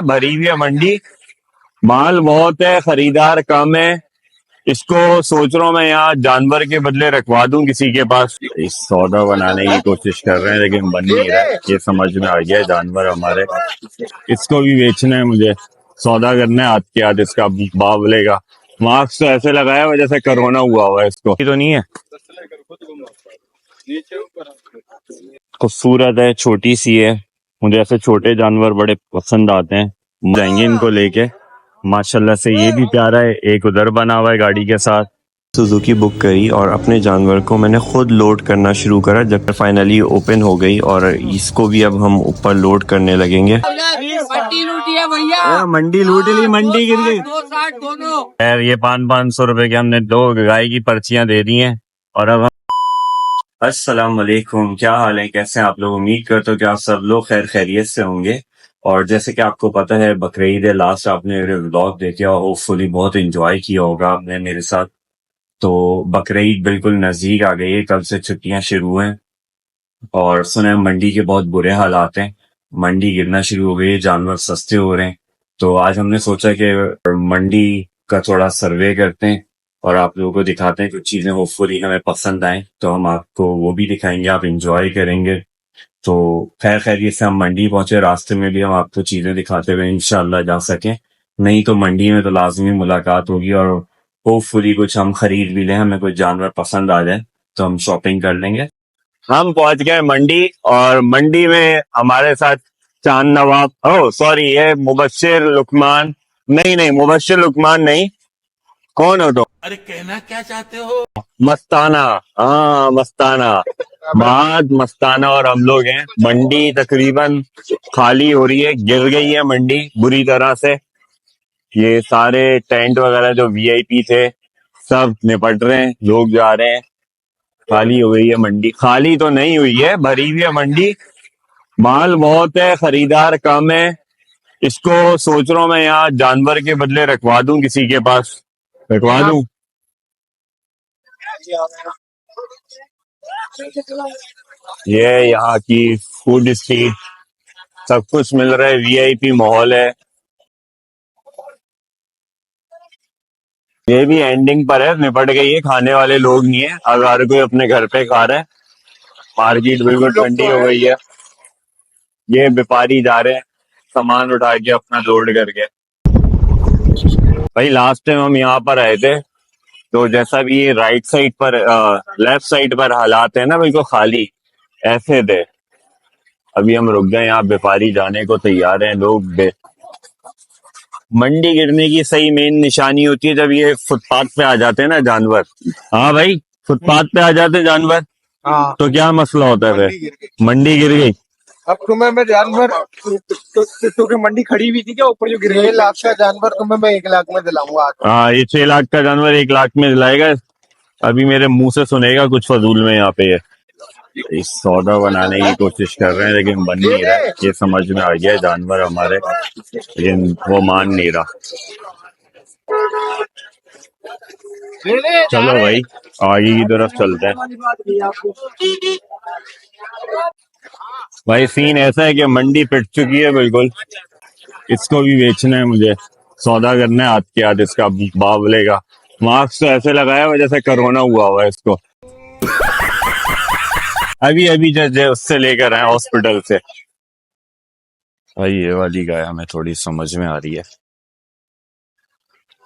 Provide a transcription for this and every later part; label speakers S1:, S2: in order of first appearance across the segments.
S1: भरी हुई है मंडी, माल बहुत है, खरीदार कम है। इसको सोच रहा हूँ मैं यहाँ जानवर के बदले रखवा दूं किसी के पास। इस सौदा बनाने की कोशिश कर रहे हैं लेकिन बन नहीं रहा है। ये समझ में आ गया है, जानवर हमारे, इसको भी बेचना है मुझे। सौदा करना है हाथ के हाथ, इसका बावलेगा। मास्क तो ऐसे लगाया हुआ जैसे कोरोना हुआ हुआ है। इसको तो नहीं है, खूबसूरत है, छोटी सी है। मुझे ऐसे छोटे जानवर बड़े पसंद आते हैं। जाएंगे इनको लेके। माशाल्लाह से ये भी प्यारा है, एक उधर बना हुआ है गाड़ी के साथ। सुजुकी बुक करी और अपने जानवर को मैंने खुद लोड करना शुरू करा जब फाइनली ओपन हो गई और इसको भी अब हम ऊपर लोड करने लगेंगे।
S2: मंडी लूटी है भैया,
S1: मंडी लूट ली, मंडी गिर गई।
S2: 260 दोनों।
S1: यार ये 500 रुपए के हमने 2 गाय की पर्चियां दे दी हैं और अब अस्सलाम वालेकुम, क्या हाल है, कैसे हैं आप लोग। उम्मीद करता हूँ कि आप सब लोग खैर खैरियत से होंगे। और जैसे कि आपको पता है बकरीद है, लास्ट आपने मेरे व्लॉग देखे और होपफुली बहुत एंजॉय किया होगा आपने मेरे साथ। तो बकरीद बिल्कुल नजदीक आ गई है, कल से छुट्टियां शुरू हैं और सुना है मंडी के बहुत बुरे हालात हैं। मंडी गिरना शुरू हो गई है, जानवर सस्ते हो रहे हैं। तो आज हमने सोचा कि मंडी का थोड़ा सर्वे करते हैं और आप लोगों को दिखाते हैं कुछ चीजें, होपफुली हमें पसंद आए तो हम आपको वो भी दिखाएंगे, आप इंजॉय करेंगे। तो खैर खैरियत से हम मंडी पहुंचे, रास्ते में भी हम आपको चीजें दिखाते हुए इंशाल्लाह जा सकें। नहीं तो मंडी में तो लाजमी मुलाकात होगी और होपफुली कुछ हम खरीद भी लें, हमें कुछ जानवर पसंद आ जाए तो हम शॉपिंग कर लेंगे। हम पहुंच गए मंडी और मंडी में हमारे साथ चांद नवाब, ओ सॉरी, ये मुबश्शिर लुकमान, नहीं नहीं मुबश्शिर लुकमान नहीं, कौन हो तुम?
S2: अरे कहना क्या चाहते हो?
S1: मस्ताना, हाँ मस्ताना, बाद मस्ताना और हम लोग हैं। मंडी तकरीबन खाली हो रही है, गिर गई है मंडी बुरी तरह से। ये सारे टेंट वगैरह जो वीआईपी थे सब निपट रहे हैं, लोग जा रहे हैं। खाली हो गई है मंडी, खाली तो नहीं हुई है, भरी हुई है मंडी, माल बहुत है, खरीदार कम है। इसको सोच रहा हूँ मैं यहाँ जानवर के बदले रखवा दूं किसी के पास, रखवा दूं। ये यहाँ की फूड स्ट्रीट, सब कुछ मिल रहा है, वीआईपी माहौल है। ये भी एंडिंग पर है, निपट गई है, खाने वाले लोग नहीं है, अब हर कोई अपने घर पे खा रहा है। मार्केट बिल्कुल ठंडी हो गई है। ये व्यापारी जा रहे हैं सामान उठा के अपना लोड करके। भाई लास्ट टाइम हम यहाँ पर आए थे तो जैसा भी ये राइट साइड पर, लेफ्ट साइड पर हालात है ना बिल्कुल खाली, ऐसे थे। अभी हम रुक गए, यहाँ व्यापारी जाने को तैयार हैं लोग। मंडी गिरने की सही मेन निशानी होती है जब ये फुटपाथ पे आ जाते हैं ना जानवर। हाँ भाई, फुटपाथ पे आ जाते हैं जानवर।
S3: हाँ,
S1: तो क्या मसला होता है फिर? मंडी गिर गई।
S3: अब तुम्हें मैं जानवर क्योंकि मंडी खड़ी हुई थी क्या ऊपर जो गिर 6 लाख का जानवर तुम्हें मैं 1 लाख में दिलाऊंगा आज।
S1: हाँ, ये 6 लाख का जानवर 1 लाख में दिलाएगा। अभी मेरे मुंह से सुनेगा कुछ फजूल में यहाँ पे। इस सौदा बनाने की कोशिश कर रहे हैं लेकिन बन नहीं रहा है। ये समझ में आ गया है, जानवर हमारे, लेकिन वो मान नहीं रहा। चलो भाई आगे की तरफ चलते हैं। भाई सीन ऐसा है कि मंडी पिट चुकी है बिल्कुल, इसको भी बेचना है मुझे। सौदा करना है हाथ के हाथ, इसका बावलेगा। मास्क तो ऐसे लगाया हुआ जैसे कोरोना हुआ हुआ है इसको। अभी अभी जो उससे लेकर आए हॉस्पिटल से। भाई ये वाली गाय हमें थोड़ी समझ में आ रही है,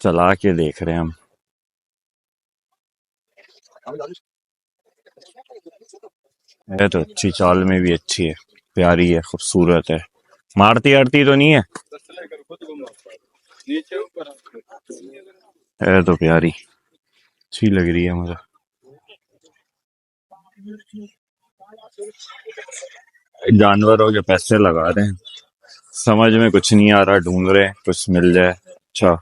S1: चला के देख रहे हैं हम। है तो अच्छी, चाल में भी अच्छी है, प्यारी है, खूबसूरत है। मारती आरती तो नहीं है, है तो प्यारी, अच्छी लग रही है मुझे। जानवरों के पैसे लगा रहे हैं, समझ में कुछ नहीं आ रहा, ढूंढ रहे हैं कुछ मिल जाए। अच्छा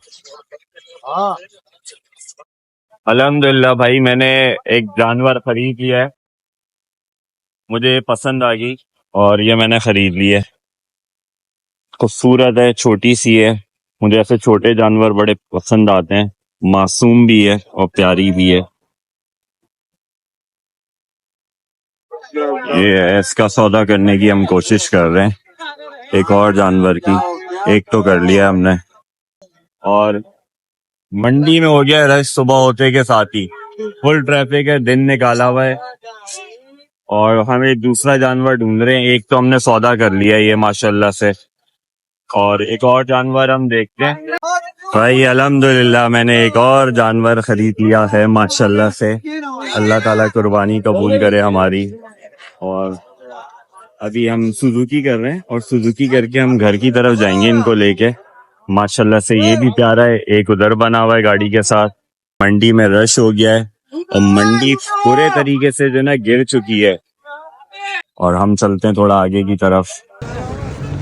S1: अल्हम्दुलिल्लाह भाई, मैंने एक जानवर खरीद लिया है, मुझे पसंद आ गई और ये मैंने खरीद ली है। खूबसूरत है, छोटी सी है, मुझे ऐसे छोटे जानवर बड़े पसंद आते हैं। मासूम भी है और प्यारी भी है। ये है, इसका सौदा करने की हम कोशिश कर रहे हैं, एक और जानवर की। एक तो कर लिया हमने। और मंडी में हो गया रश सुबह होते के साथ ही, फुल ट्रैफिक है, दिन निकाला हुआ है और हम एक दूसरा जानवर ढूंढ रहे हैं। एक तो हमने सौदा कर लिया ये माशाल्लाह से, और एक और जानवर हम देखते हैं। भाई अल्हम्दुलिल्लाह मैंने एक और जानवर खरीद लिया है माशाल्लाह से, अल्लाह ताला कुर्बानी कबूल करे हमारी। और अभी हम सुजुकी कर रहे हैं और सुजुकी करके हम घर की तरफ जाएंगे इनको लेके। माशाल्लाह से ये भी प्यारा है, एक उधर बना हुआ है गाड़ी के साथ। मंडी में रश हो गया है और मंडी पूरे तरीके से जो ना गिर चुकी है, और हम चलते हैं थोड़ा आगे की तरफ।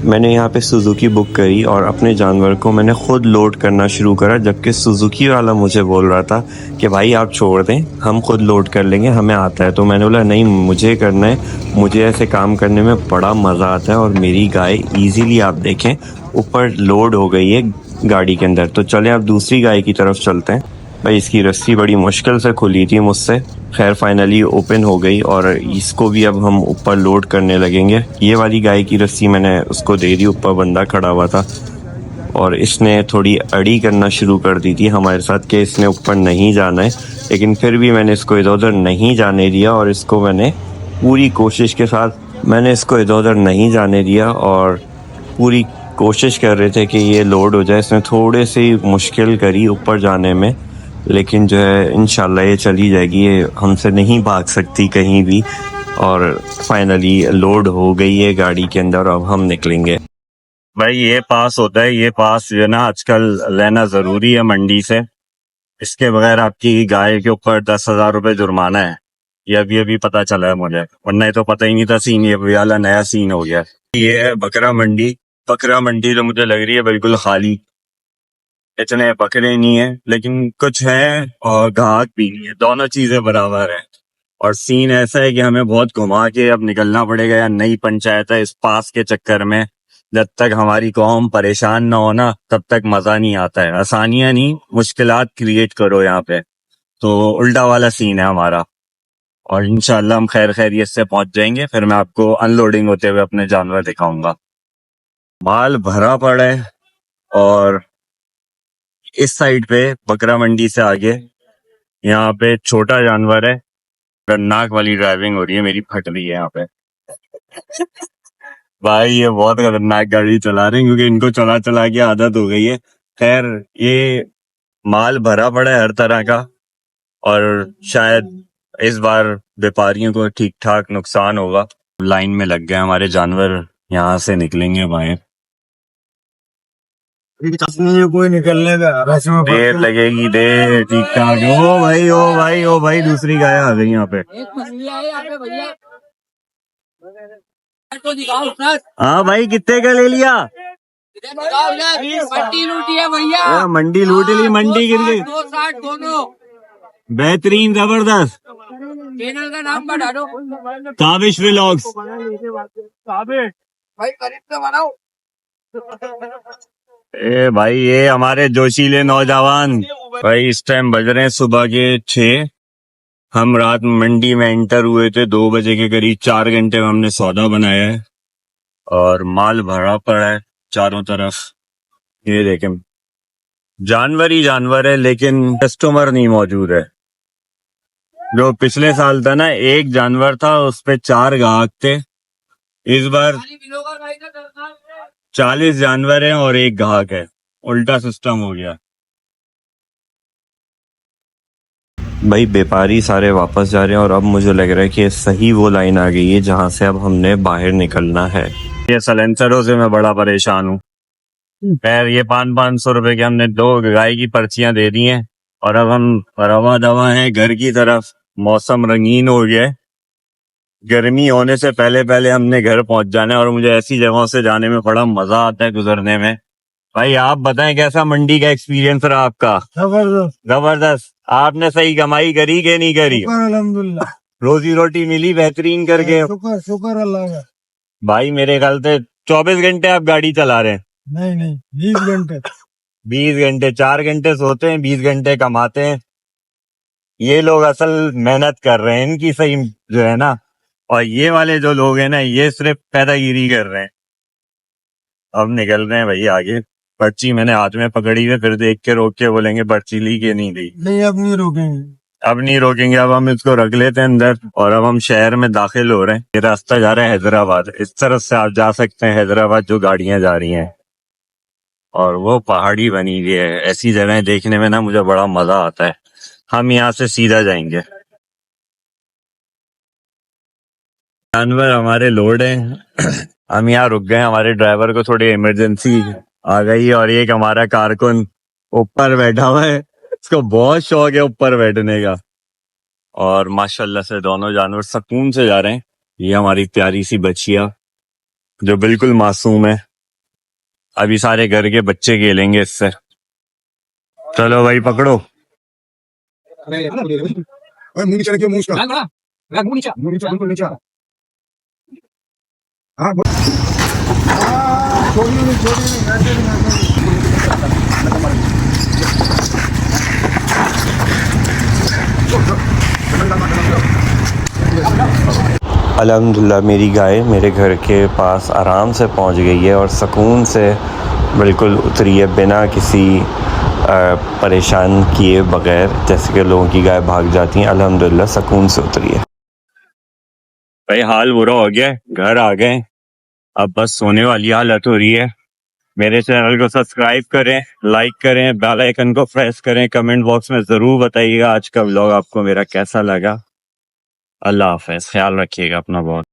S1: मैंने यहाँ पे सुजुकी बुक करी और अपने जानवर को मैंने खुद लोड करना शुरू करा, जबकि सुजुकी वाला मुझे बोल रहा था कि भाई आप छोड़ दें, हम खुद लोड कर लेंगे, हमें आता है। तो मैंने बोला नहीं, मुझे करना है, मुझे ऐसे काम करने में बड़ा मज़ा आता है। और मेरी गाय इजीली आप देखें ऊपर लोड हो गई है गाड़ी के अंदर। तो चलें अब दूसरी गाय की तरफ चलते हैं। भाई इसकी रस्सी बड़ी मुश्किल से खुली थी मुझसे, खैर फाइनली ओपन हो गई और इसको भी अब हम ऊपर लोड करने लगेंगे। ये वाली गाय की रस्सी मैंने उसको दे दी, ऊपर बंदा खड़ा हुआ था और इसने थोड़ी अड़ी करना शुरू कर दी थी हमारे साथ कि इसने ऊपर नहीं जाना है, लेकिन फिर भी मैंने इसको इधर उधर नहीं जाने दिया और इसको मैंने पूरी कोशिश के साथ इसको इधर उधर नहीं जाने दिया और पूरी कोशिश कर रहे थे कि ये लोड हो जाए। इसने थोड़े सी मुश्किल करी ऊपर जाने में, लेकिन जो है इंशाल्लाह ये चली जाएगी, ये हमसे नहीं भाग सकती कहीं भी। और फाइनली लोड हो गई है गाड़ी के अंदर, अब हम निकलेंगे। भाई ये पास होता है, ये पास जो है ना आजकल लेना जरूरी है मंडी से, इसके बगैर आपकी गाय के ऊपर 10,000 रुपये जुर्माना है। ये अभी अभी पता चला है मुझे, वरना ये तो पता ही नहीं था सीन, ये वाला नया सीन हो गया। ये है बकरा मंडी। बकरा मंडी तो मुझे लग रही है बिल्कुल खाली, इतने बकरे नहीं है, लेकिन कुछ है और गाहक भी नहीं है, दोनों चीजें बराबर है। और सीन ऐसा है कि हमें बहुत घुमा के अब निकलना पड़ेगा, या नई पंचायत है, इस पास के चक्कर में जब तक हमारी कौम परेशान ना हो ना तब तक मजा नहीं आता है। आसानियां नहीं, मुश्किलात क्रिएट करो यहाँ पे, तो उल्टा वाला सीन है हमारा। और इंशाल्लाह हम खैर खैरियत से पहुंच जाएंगे, फिर मैं आपको अनलोडिंग होते हुए अपने जानवर दिखाऊंगा। माल भरा पड़ा है और इस साइड पे बकरा मंडी से आगे यहाँ पे छोटा जानवर है। खतरनाक वाली ड्राइविंग हो रही है मेरी, फट रही है यहाँ पे। भाई ये बहुत खतरनाक गाड़ी चला रहे हैं क्योंकि इनको चला चला के आदत हो गई है। खैर ये माल भरा पड़ा है हर तरह का, और शायद इस बार व्यापारियों को ठीक ठाक नुकसान होगा। लाइन में लग गए हमारे जानवर, यहाँ से निकलेंगे भाई,
S3: कोई निकलने का
S1: देर लगेगी, देर ठीक ठाक। ओ भाई ओ भाई ओ भाई, दूसरी गाय आ गई यहाँ पे।
S2: एक मछली है यहाँ पे भैया, तो दिखाओ सर।
S1: हाँ भाई कितने का ले लिया?
S2: दिखाओ सर, मंडी लूटी है भैया,
S1: मंडी लूट ली, मंडी गिर गई।
S2: 260 दोनों।
S1: बेहतरीन, जबरदस्त।
S2: चैनल का नाम बढ़ा दो,
S1: ताबिश व्लॉग्स।
S2: भाई करीब से बनाओ।
S1: ए भाई ये हमारे जोशीले नौजवान। भाई इस टाइम बज रहे हैं सुबह के 6। हम रात मंडी में एंटर हुए थे 2 बजे के करीब। 4 घंटे में हमने सौदा बनाया है और माल भरा पड़ा है चारों तरफ। ये देखें, जानवर ही जानवर है लेकिन कस्टमर नहीं मौजूद है। जो पिछले साल था ना, एक जानवर था उस पे 4 गाहक थे। इस बार 40 जानवर हैं और 1 गाहक है, उल्टा सिस्टम हो गया। भाई व्यापारी सारे वापस जा रहे हैं और अब मुझे लग रहा है कि सही वो लाइन आ गई है जहां से अब हमने बाहर निकलना है। ये सलेंसरों से मैं बड़ा परेशान हूँ। खैर ये 500-500 रुपए के हमने 2 गाय की पर्चियां दे दी हैं और अब हम रवा दवा हैं घर की तरफ। मौसम रंगीन हो गया है, गर्मी होने से पहले पहले हमने घर पहुंच जाना है और मुझे ऐसी जगहों से जाने में बड़ा मजा आता है गुजरने में। भाई आप बताएं कैसा मंडी का एक्सपीरियंस रहा आपका?
S3: जबरदस्त।
S1: जबरदस्त। आपने सही कमाई करी कि नहीं करी?
S3: अल्हम्दुलिल्लाह,
S1: रोजी रोटी मिली बेहतरीन करके?
S3: शुक्र शुक्र अल्लाह का।
S1: भाई मेरे ख्याल से 24 घंटे आप गाड़ी चला रहे हैं।
S3: नहीं 20 घंटे।
S1: 20 घंटे, 4 घंटे सोते हैं, 20 घंटे कमाते हैं। ये लोग असल मेहनत कर रहे हैं, इनकी सही जो है ना। और ये वाले जो लोग हैं ना, ये सिर्फ पैदागिरी कर रहे हैं। अब निकल रहे हैं भाई आगे। पर्ची मैंने हाथ में पकड़ी है, फिर देख के रोक के बोलेंगे पर्ची ली कि नहीं ली।
S3: नहीं अब नहीं रोकेंगे।
S1: अब नहीं रोकेंगे, अब हम इसको रख लेते हैं अंदर और अब हम शहर में दाखिल हो रहे हैं। ये रास्ता जा रहा है हैदराबाद, इस तरफ से आप जा सकते हैं हैदराबाद जो गाड़ियां जा रही हैं। और वो पहाड़ी बनी हुई है, ऐसी जगह देखने में ना मुझे बड़ा मजा आता है। हम यहाँ से सीधा जाएंगे। जानवर हमारे लोड हैं। हम यहाँ रुक गए, हमारे ड्राइवर को थोड़ी इमरजेंसी आ गई और एक हमारा कारकुन ऊपर बैठा हुआ है, इसको बहुत शौक है ऊपर बैठने का। और माशाल्लाह से दोनों जानवर सुकून से जा रहे हैं। ये हमारी प्यारी सी बच्चिया जो बिल्कुल मासूम है, अभी सारे घर के बच्चे खेलेंगे इससे। चलो भाई पकड़ो।
S3: मुंह नीचे रखिए, मुंह का मुंह नीचे बिल्कुल नीचे। हाँ छोड़िए नहीं।
S1: अल्हम्दुलिल्लाह मेरी गाय मेरे घर के पास आराम से पहुंच गई है और सुकून से बिल्कुल उतरी है, बिना किसी परेशान किए बगैर। जैसे कि लोगों की गाय भाग जाती हैं, अल्हम्दुलिल्लाह सुकून से उतरी है। भाई हाल बुरा हो गया, घर आ गए, अब बस सोने वाली हालत हो रही है। मेरे चैनल को सब्सक्राइब करें, लाइक करें, बेल आइकन को प्रेस करें, कमेंट बॉक्स में ज़रूर बताइएगा आज का व्लॉग आपको मेरा कैसा लगा। अल्लाह हाफ़िज़, ख्याल रखिएगा अपना बहुत।